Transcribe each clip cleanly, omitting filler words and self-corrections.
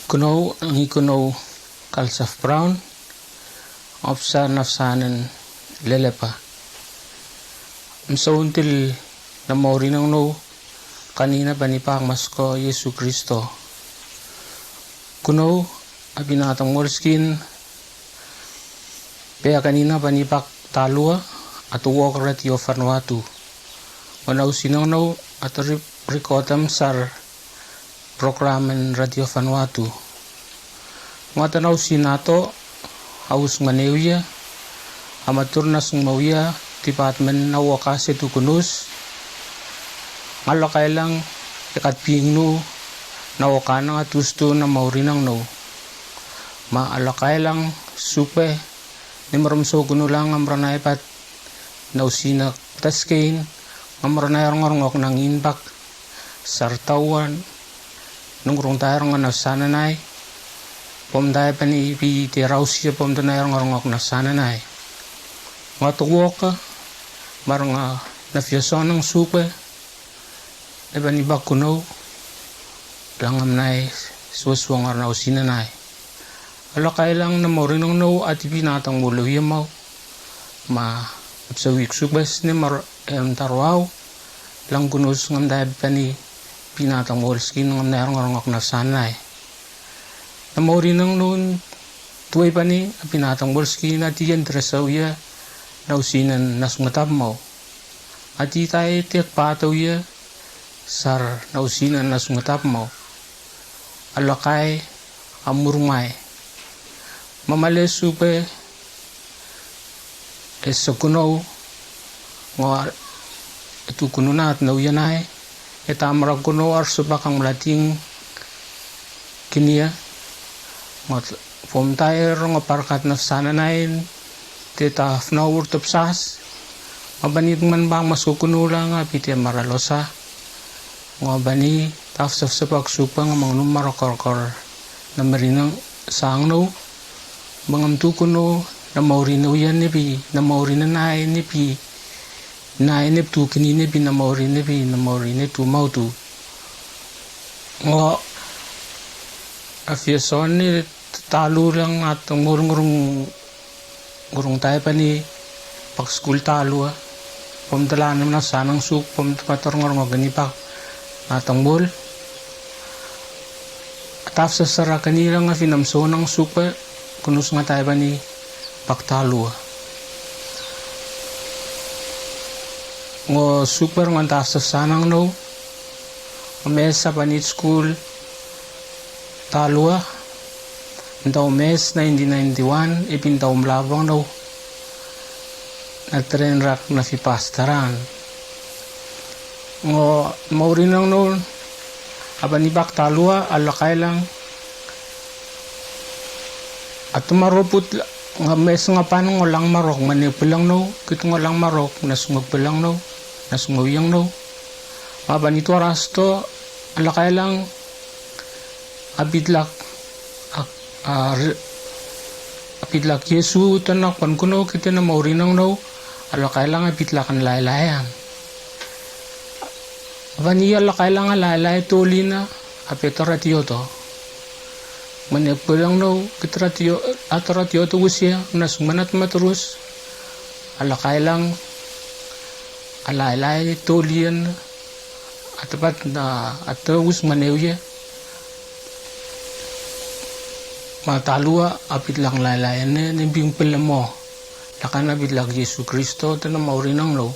Kuno ang ikuno kalsaf brown opsa nafsanan Lelepa. So until na mauri nang no kanina banipang masko Yesu Kristo. Kuno abinatang molskin kaya kanina banipak talua at uwok ratio Vanuatu. Manaw sinang no at rikotam sar programen Radio Vanuatu. Nga tanaw sinato haus manewya amatur na sumawya department na wakas ito kunus malakay lang ikat pingno na wakana at gusto na maurinang no maalakay lang supe ni marumso kuno lang amranay pat na usina taskein amranay ngorngok ng inbak sartawan nung rong tayo nga nasananay pom tayo pa ni ipi tiraw siya pom tayo ngorngok nasananay nga tuwok ka marang nafiyason ng supe iba ni bakuno langam nai suwaswang na usinanay alakay lang na maurinong no at ipinatang muluya mo ma at sa week subas ni tarwaw lang kunus ngam tayo pa ni pinatang molskin ng narong-arongok na sanay. Na mauri nang noon, tuway pa ni pinatang molskin at iyan tresaw ya na usinan nasmatab mo. At itay tiyak pataw ya sar na usinan nasmatab mo. Alakay amurmay. Mamales supe esakunaw nga ito kuno na at nauyanay. Eta marag kuno ar subakang malating kiniya ngot pom tayo nga parkat na sananayin tita fnawur tupsas mabanit man bang masukuno lang piti maralosa nga bani tafsaf sa pagsupang mga numarakorkor na marinang sangno bangamtu kuno na maurino yan nipi na maurina na nipi na inip tu kinini bin na mauri tu mau tu ngo afiason ni talu lang at ngurung tayo pa ni pag school talu pamdalan na sanang suk pator ngurung ganipak atang bol ataf sa sara kanila nga finamso ng supa kunus nga tayo pa ni pagtalu ngo super ngantas sa sanang no mes sa panit school talua ndaw mes 1991 ipintaw mlabang no na tren rak na fipastaran ngo maurin lang no abanibak talua alakay lang at tumaroput nga mes nga panong walang marok manipulang no kito nga lang marok nasungagpalang no nasungawiyang no mabanito arasto alakay lang abidlak Yesu tanak pan kuno kita na maurinang no alakay lang abidlakan laylayan abani alakay lang laylay tuli na apetaratiyo to manipulang no kitratio ataratiyo to usya nasmanat maturus alakay lang alaylay tulian atapat na atawus manewya matalua apit lang laylayan na nimbing pala mo lakan apit lang Yesu Kristo na maurinang lo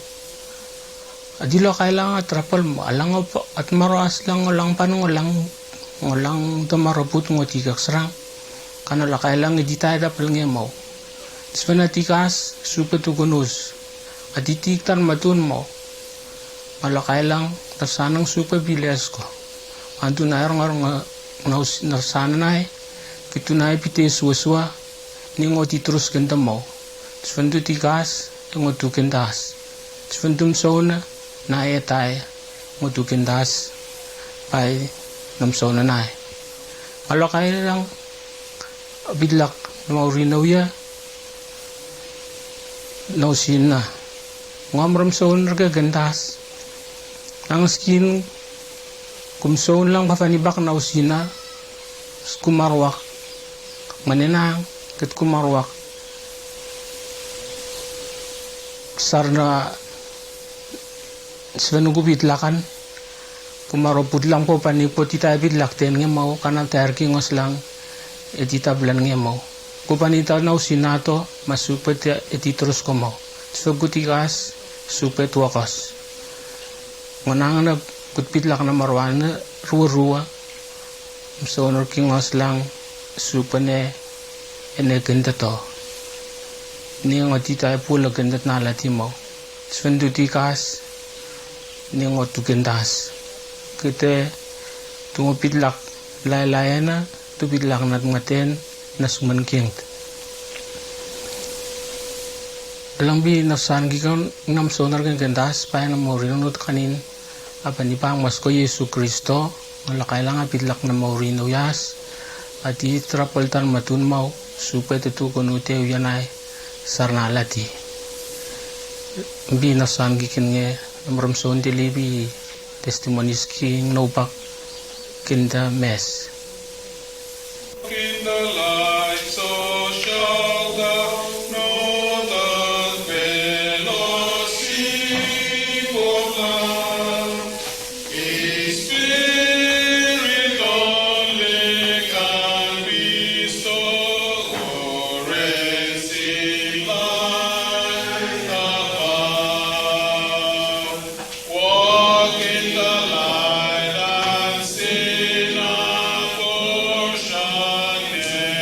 adila kailang atrapal mo alang at maras lang walang panong walang tamaraput ng watikak sarang kanala kailang editay dapal nga mo dispanatikas supatugunus at itiktan matun mo malakay lang nasanang super biles ko anto na nga nasananay kito na ipite suwa ni ngoti terus ganda mo dispantu tikas ngotu kendas dispantum sauna na etay ngotu kendas pay namsauna na malakay lang bidlak na maurinaw ya nausin na ngamram soon nagagandas ang skin kumsoon lang papanibak na usina kumarwak maninang ket kumarwak sarna svenugu bitlakan kumaro putlang po panipo tita bitlakten ngemaw kanal terki ngos lang etita blan ngemaw kupanita na usinato masupet etitros komaw so gutikas supet wakas ngonang na kutpitlak na marwana ruwa so nor kingos lang supane ene ganda to ni ngotita pula ganda nala timo svendutikas ni ngotu gendas kete tungo pitlak layana tu pitlak nat ngaten nasman king dalang bi nasan gikan nam sonar kan gendas pa na morinot kanin apa ni pang mas ko Yesu Kristo wala kailangan pitlak na morino yas at itrapaltan matun mau supaya tu konute uyanay sarnalati bi nasan gikan nge namram son delibi testimonies king nobak kinda mess in the light, so shall thou know the fellowship of love. His Spirit only can bestow or receive light above. Walk in the light and sin not for shine.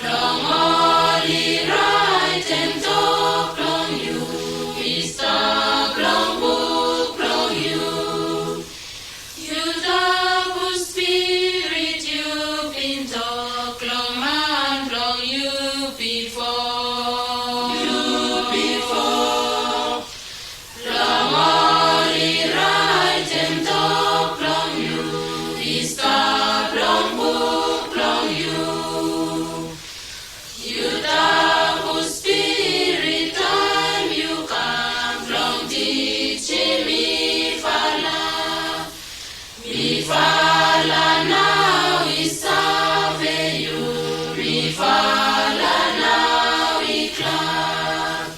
Long oli right and talk long you, Mr. Long book long you. You double spirit you been talk long man long you before. You before. Long oli right and talk long you, Mr. Long book long you. You double spirit time you come from teaching me fala. Me fala now is serve you. Me fala now we clap.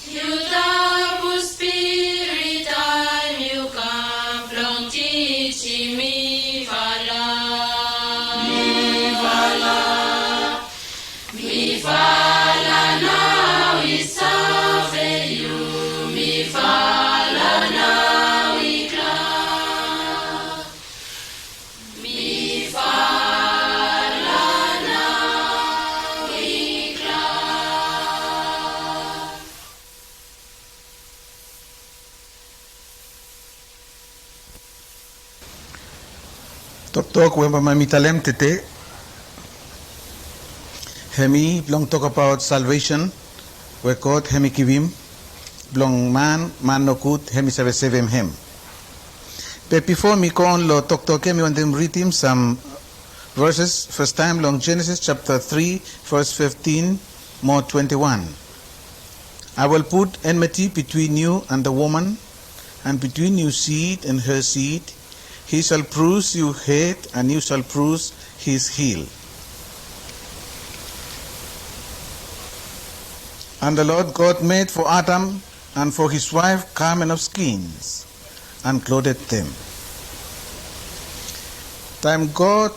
You double spirit time you come from teaching me fala. Me fala. Me fala now is serve you. Me fala now we clap. Me fala now we clap. Tok when mami talem tete. Hemi blong talk about salvation. We God hemi kivim. Blong man no kut hemi save him. But before me go on lo talk me want them read him some verses. First time long Genesis chapter 3 verse 15 more 21. I will put enmity between you and the woman, and between your seed and her seed. He shall bruise your head, and you shall bruise his heel. And the Lord God made for Adam and for his wife garment of skins, and clothed them. Time God,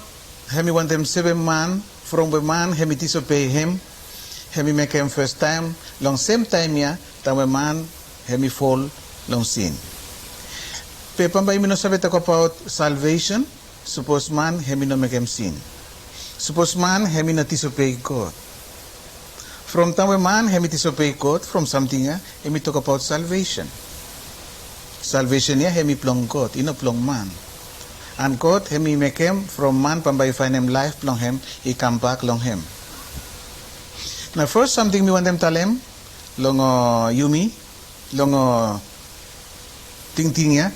hemi want them 7 man, from the man hemi disobey him, hemi make him first time, long same time ya, time a man hemi fall long sin. Pe pambay mi no sabi talk about salvation, suppose man hemi no make him sin. Suppose man hemi no disobey God. From time a man hemi disobey God, from something hemi talk about salvation. Salvation hemi plong God, ino plong man. And God hemi make him from man pambay find him life plong him, he come back long him. Now first something me want them tell him, long Yumi, long ting ya,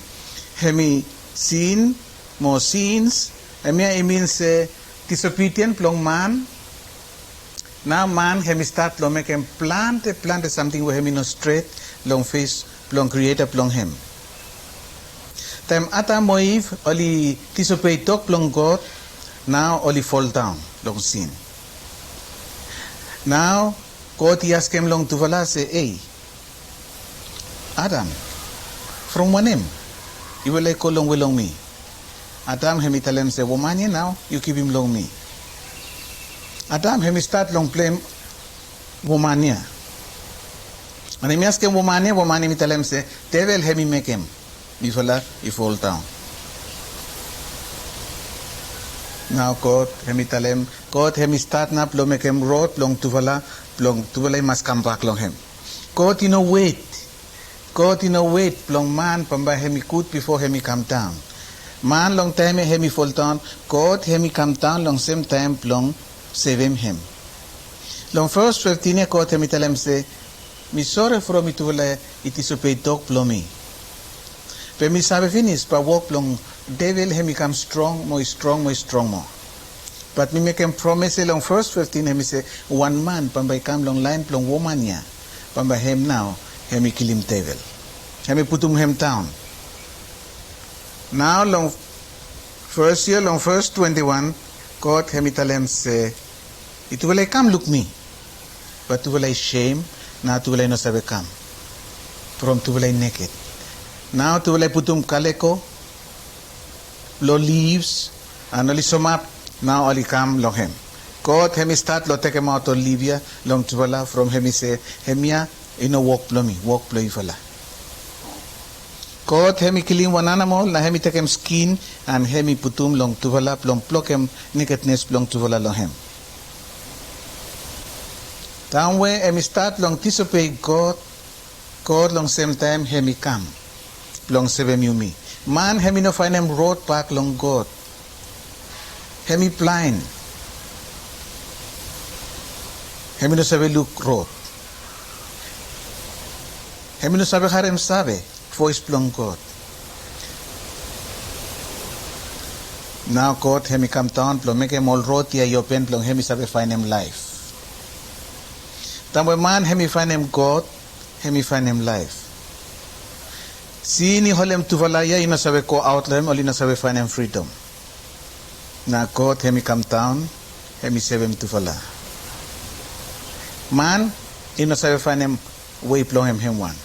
hemi sin, more sins, it means disobedient plong man. Now man hemi start long make him plant something where hemi no straight, long face, plong creator plong him. Time Adam Moiv only disobey talk plong God, now only fall down, long sin. Now God he ask him long to vala say, hey, Adam, from one him, you will like long will long me. Adam hemi tell him say, woman now, you keep him long me. Adam hemi start long play woman ya. And hemi ask him woman hemi tell him say, devil hemi make him. Before he fall down. Now God hemi tell him, God hemi start na plong make him road plong tuvala he must come back long him. God you know wait. God you know wait plong man pamba hemi kut before hemi come down. Man long time hemi fall down, God hemi come down long same time plong save him. Long first 15 God hemi tell him say, me sorry for me tuvala it is a pay dog plong me. When me sabe finish, but walk long, devil he become strong more. But me make him promise long first 15, he say, one man, pambay come long line plong woman ya, pambay him now, he me kill him devil. He me put him down. Now long first year, long first 21, God he me tell him say, it will I come look me, but to will I shame, now to will I no sabe come. From to will I naked. Now to will I put kaleko, lo leaves, and only sum up, now only come long him. God hemi start lo take him out of Libya, long tuvala, from hemi say, hemia, walk plomi, walk ploy fala. God hemi killing one animal, na hemi take him skin, and hemi putum long tuvala, plong plok him, nakedness plong tuvala long him. Down where hemi start long disobey God, God long same time hemi come. Long sebe me. Man hemi no find him road back long God. Hemi blind. Hemi no sabe look road. Hemi no sabe harem sabe voice plong God. Now God hemi come down plong make him all road here open plong hemi sabe find him life. Tamwe man hemi find him God, hemi find him life. Si ni holem tuvalaya ina sabe ko out lem oli na sabe find him freedom. Now God hemi come down, hemi sabe him tuvala. Man ina sabe find him way plong him one.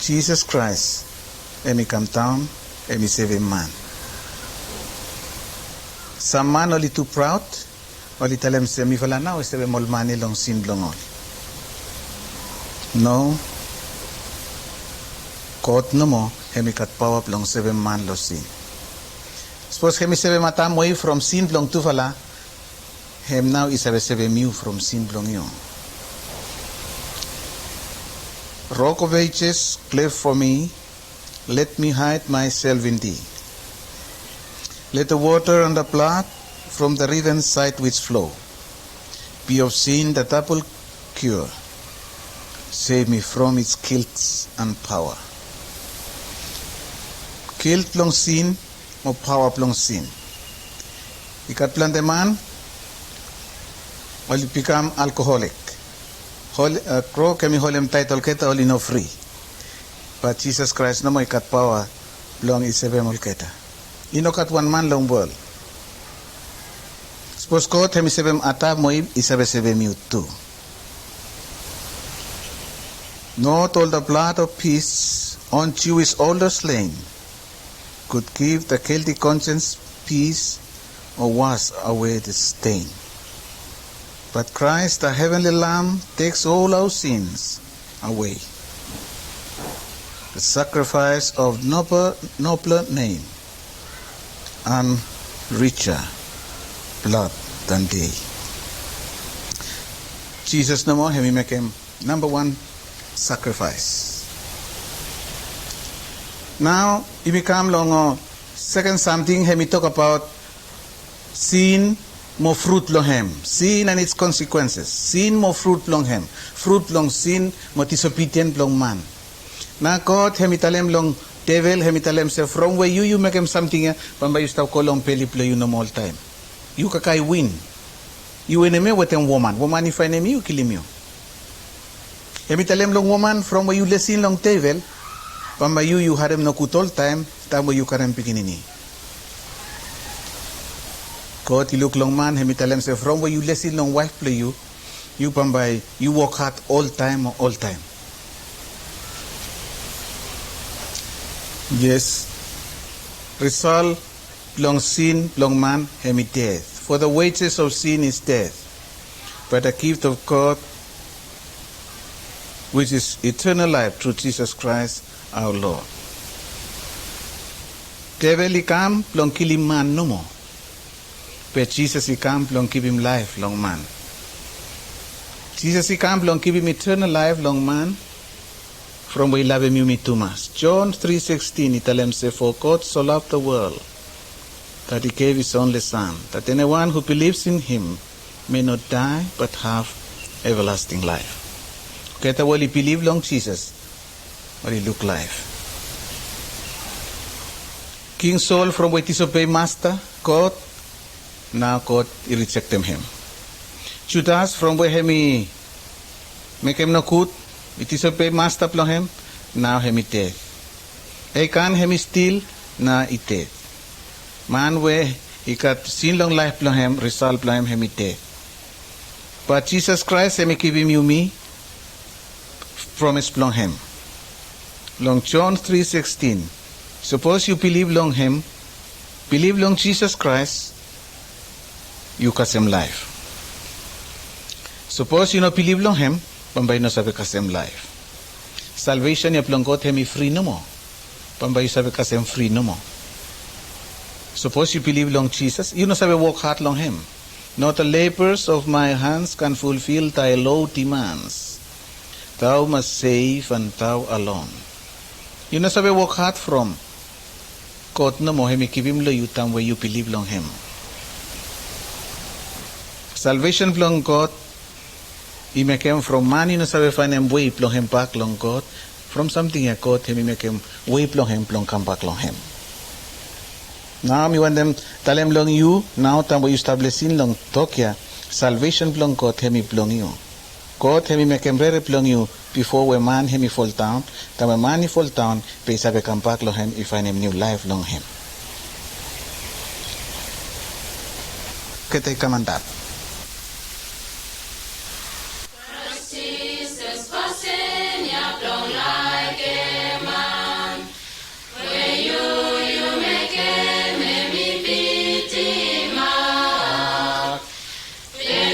Jesus Christ hemi come down, hemi save him man. Some man only too proud, only tell him say mi fala now sebe mol mani long sin long all. No. God no mo hemi kat power long sebe man lo sin. Suppose hemi sebe matam way from sin long tu fala, hem now is sebe mu from sin long yo. Rock of ages, cleft for me, let me hide myself in thee. Let the water and the blood from the riven side which flow be of sin the double cure. Save me from its guilt and power. Guilt long sin or power long sin. Ikat plan the man will become alcoholic. Crow kami holem title keta oli no free. But Jesus Christ no mo ikat power long isebe mol keta. Inokat one man long world. Suppose ko hemi sebem ata mo isabe sebe mute too. Not all the blood of peace on Jewish older slain could give the guilty conscience peace or wash away the stain. But Christ, the heavenly Lamb, takes all our sins away. The sacrifice of nobler name and richer blood than they. Jesus no more, hemi make him number one sacrifice. Now, he become long second something, hemi talk about sin more fruit long hem. Sin and its consequences. Sin more fruit long hem. Fruit long sin more disobedient long man. Now God hemitalem long devil hemitalem say from where you make him something pamba you stop call on peli play you no all time. You kakai win. You enemy with a woman. Woman if enemy you kill him you. Hemitalem long woman from where you listen long devil pamba you harem no kut all time time where you karem pikinini. God, you look long man, hemitalem say from where you listen long wife play you pambai, you work hard all time. Yes. Result long sin, long man, hemi death. For the wages of sin is death. But the gift of God, which is eternal life through Jesus Christ our Lord. Devil he come, long kill him man no more. But Jesus he come, long give him life, long man. Jesus he come, long give him eternal life, long man. From where he love him, you me too much. John 3:16, he tell him, say, for God so loved the world, that he gave his only Son, that anyone who believes in him may not die, but have everlasting life. Okay, that will he believe long Jesus, or he look life. King Saul from where he disobey master, God, now God, he rejected him. Judas, from where he make him no good, he disobey master plong him, now he dead. Achan he steal, now he dead. Man where he got sin long life plong him, result plong him, he dead. But Jesus Christ, he give him you me, promise plong him. Long John 3:16. Suppose you believe long him, believe long Jesus Christ, you cast him life. Suppose you not believe long him, pambay no sabi cast him life. Salvation ya plong God hemi free no more. Pambay sabi cast him free no more. Suppose you believe long Jesus, you no sabi walk hard long him. Not the labors of my hands can fulfill thy low demands. Thou must save and thou alone. You know sabi work hard from. God no mo hemi kibim lo you tam where you believe long him. Salvation belong God. He make him from man you know sabi find him way belong him back long God. From something here God he make him way belong him belong come back long him. Now me want them tell him long you now tam we establishing long Tokyo. Salvation belong God he belong you. God he make him very belong you before when man he fall down. Tam when man he fall down pe sabi come back long him if find him new life long him. Kete kamandat. Jesus passing ya blown like a man. When you make him me pity mark.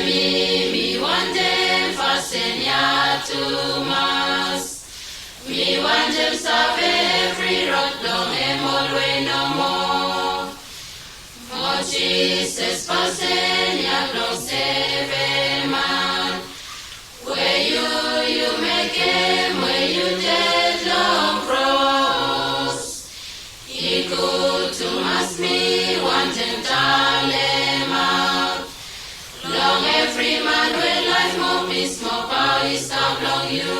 Me want them fasten ya to mass. Me want them serve every road long him all way no more. Oh Jesus passing ya blown save a man. Where you make him, where you dead long cross. He good to mass me, want him talema. Long every man with life, more peace, more power is long you.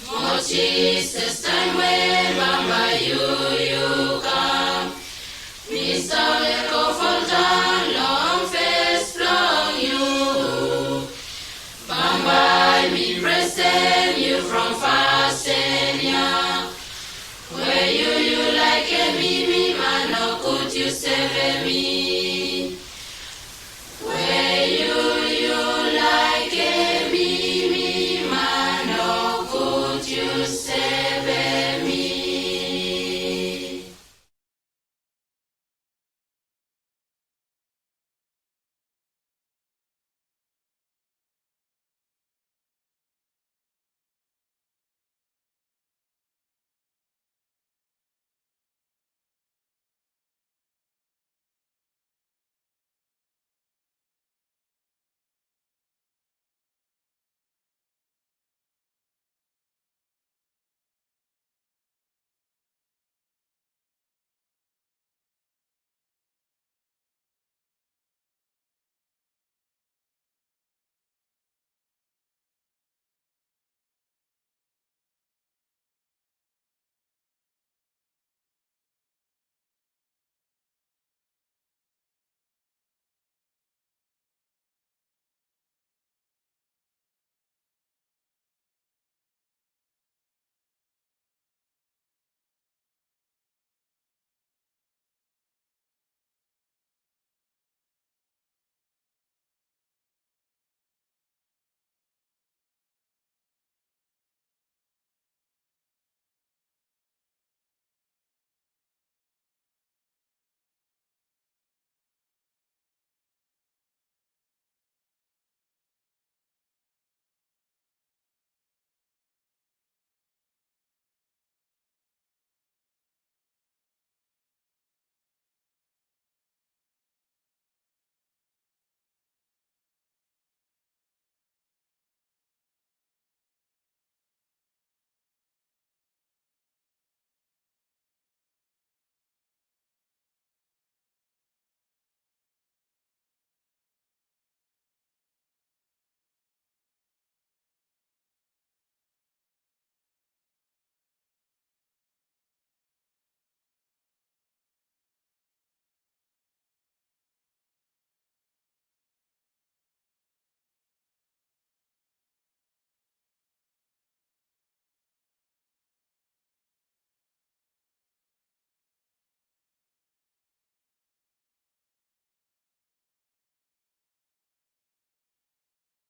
Oh Jesus, time when Bamba you come. Mr. Echo fall down, long face long you. Bamba me present you from fasten ya. Where you like me man, no could you save me?